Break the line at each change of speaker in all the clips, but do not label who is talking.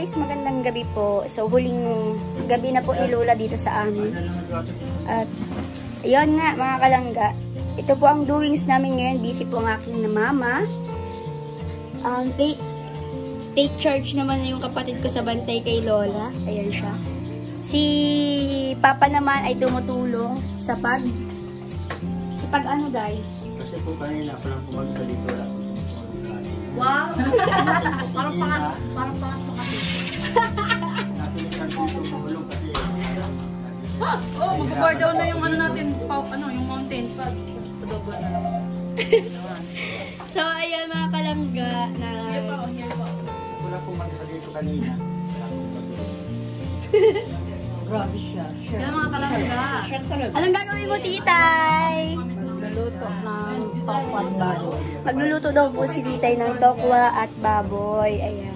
guys, magandang gabi po. So, huling gabi na po ni Lola dito sa amin. At, ayun nga mga kalangga. Ito po ang doings namin ngayon. Busy po ang aking na mama. Take charge naman na yung kapatid ko sa bantay kay Lola. Ayan siya. Si Papa naman ay tumutulong sa ano guys?
Kasi po kanina parang pumunta dito lang.
Wow! Parang pangat po kasi.
Natilikan dito mahulog kasi.
Oh, mag-bar down na yung ano natin, yung mountain pag double na lang.
So, ayan mga kalangga na...
Here pa.
Wala pumunta dito kanina.
Grabe siya. Yan mga kalangga.
Anong gagawin mo, titay?
Naluto ng tokwa at baboy.
Magluluto daw po si titay ng tokwa at baboy. Ayan.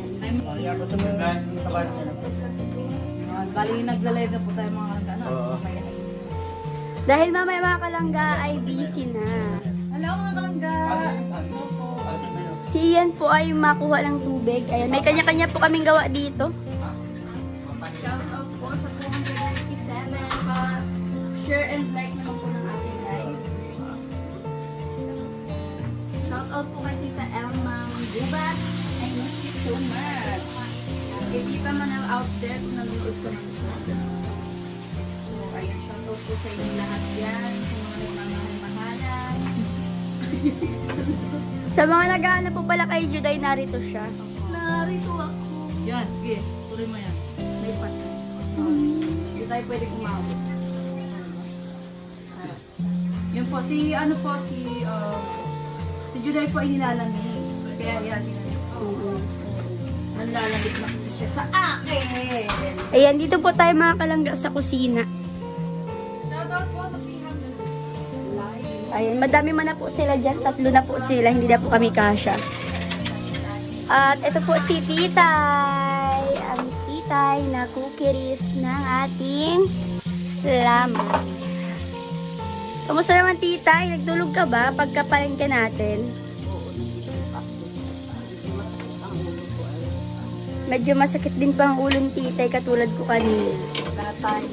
Bali, nagla-live na po tayo mga kalangga.
Dahil mamaya mga kalangga ay busy na.
Hello mga kalangga.
Si Ian po ay makuha ng tubig. Ayan, may kanya-kanya po kaming gawa dito.
Shout out po sa 257. Share and like naman po ng ating live. Shout out po kay Tita Elma Gubat. I miss you so much. Kay Tita Manal out there kung nanonood ko ng vlog. So, ayun, shout out po sa inyo lahat yan. Sa mga mahal-mahalan.
Sa mga naghahanap po pala kay Juday, narito siya.
Narito ako. Yan, sige. Tuloy mo yan. May patay. Hindi tayo pwede kumawag. Yan po, si Juday po ay nilalamig. Kaya yan, nilalamig na kasi siya sa akin.
Ayan, dito po tayo mga kalangga sa kusina.
Shoutout po sa Pihang Live.
Ayan, madami man na po sila dyan. 3 na po sila, hindi na po kami kasya. At ito po si Titay. Ang Titay na cookies ng ating lamang. Kamusta naman, Titay? Nagtulog ka ba pagkapalengke natin? Medyo masakit din pa ang ulong Titay katulad ko kanina.
Para tayo.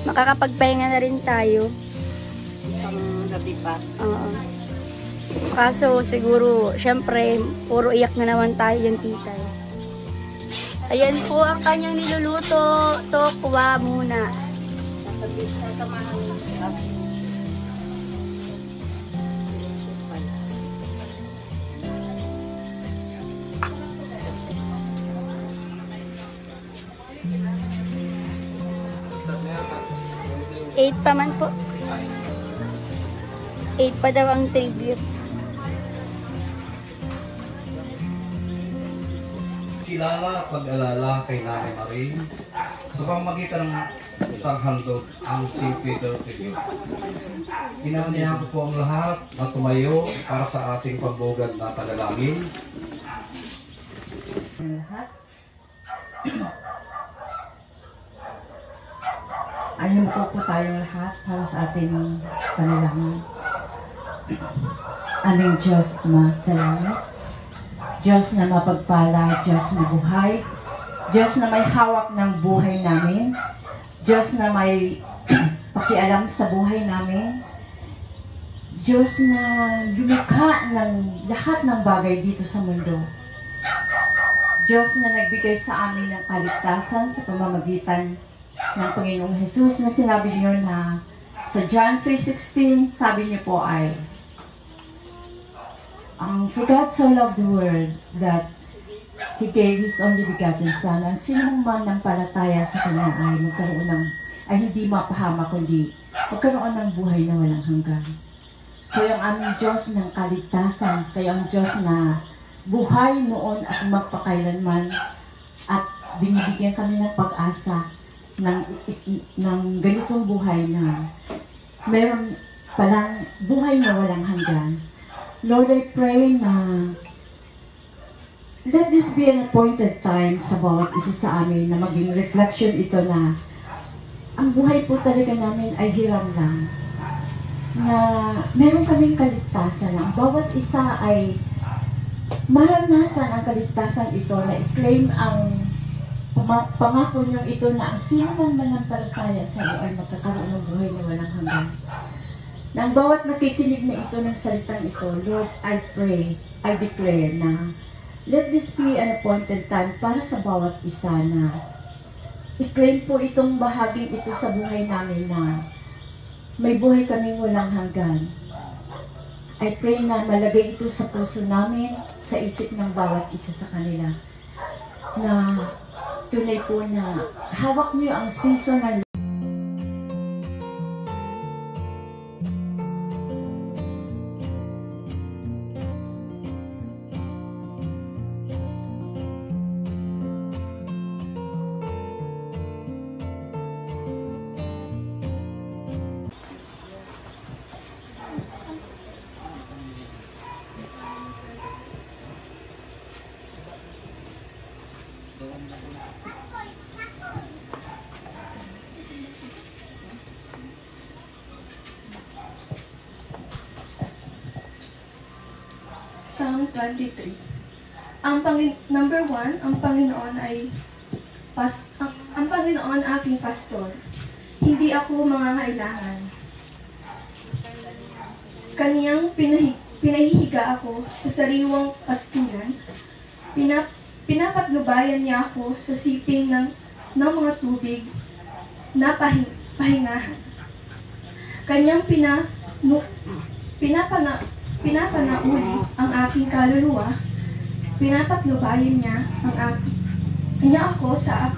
Makakapagpahinga na rin tayo.
Isang gabi pa.
Oo. Kaso siguro, syempre, puro iyak na naman tayo yung Titay. Ayan po ang kanyang niluluto. Tokwa muna.
Sasamahan mo si Abby.
Eight pa man po. 8 pa daw ang tribute.
Kilala at pag-alala kay Nanay Marie sa pamamagitan ng isang handog ang St. Peter Tribute. Inanihan ko po ang lahat na tumayo para sa ating pagbugad na panalangin.
Ayun po tayong lahat para sa ating panalangin. Aming Diyos Ama sa langit, Diyos na mapagpala, Diyos na buhay, Diyos na may hawak ng buhay namin, Diyos na may pakialam sa buhay namin, Diyos na lumikha ng lahat ng bagay dito sa mundo, Diyos na nagbigay sa amin ng kaligtasan sa pamamagitan ng Panginoong Jesus na sinabi niyo na sa John 3:16, sabi niyo po ay, for God so loved the world that He gave His only begotten Son, ang sinong man ng palataya sa Kanya ay hindi mapahama, kundi magkaroon ng buhay na walang hanggan. Kayo ang aming Diyos ng kaligtasan, kayo ang Diyos na buhay noon at magpakailanman, at binibigyan kami ng pag-asa ng ganitong buhay na meron palang buhay na walang hanggan. Lord, I pray na let this be an appointed time sa bawat isa sa amin na maging reflection ito na ang buhay po talaga namin ay hiram lang. Na meron kaming kaligtasan na bawat isa ay maranasan ang kaligtasan ito na i-claim ang pangako niyong ito na ang sino man manampalataya sa iyo ay magkakaroon ng buhay na walang hanggan. Nang bawat nakikinig na ito ng salitang ito, Lord, I pray, I declare na let this be an appointed time para sa bawat isa na i-claim po itong bahaging ito sa buhay namin na may buhay kaming walang hanggan. I pray na malagay ito sa puso namin, sa isip ng bawat isa sa kanila, na tunay po na hawak niyo ang season ng
Psalm 23. Number 1, ang Panginoon ay ang Panginoon aking pastor. Hindi ako mangangailangan. Kaniyang pinahihiga ako sa sariwang pastulan. Pinapatnubayan niya ako sa siping ng mga tubig na pahingahan. Kanyang pinapanauli ang aking kaluluwa, pinapatnubayan niya ako sa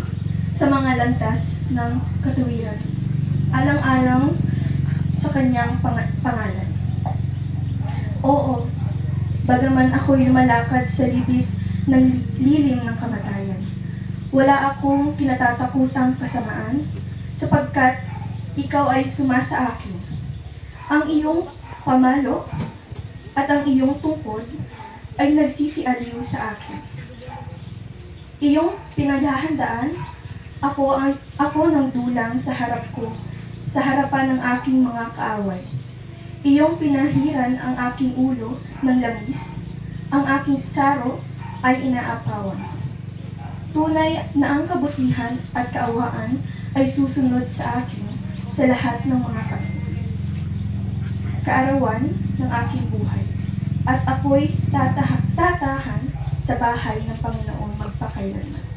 mga lantas ng katuwiran, alang-alang sa kanyang pangalan. Oo, bagaman ako'y lumalakad sa libis ng lilim ng kamatayan, wala akong kinatatakutang kasamaan, sapagkat ikaw ay sumasa akin. Ang iyong pamalo at ang iyong tungkod ay nagsisialiw sa akin. Iyong pinaghahandaan ako ng dulang sa harap ko, sa harapan ng aking mga kaaway. Iyong pinahiran ang aking ulo ng langis, ang aking saro ay inaapawan. Tunay na ang kabutihan at kaawaan ay susunod sa akin sa lahat ng mga kaarawan ng aking buhay. At ako'y tatahan sa bahay ng Panginoon magpakailanman.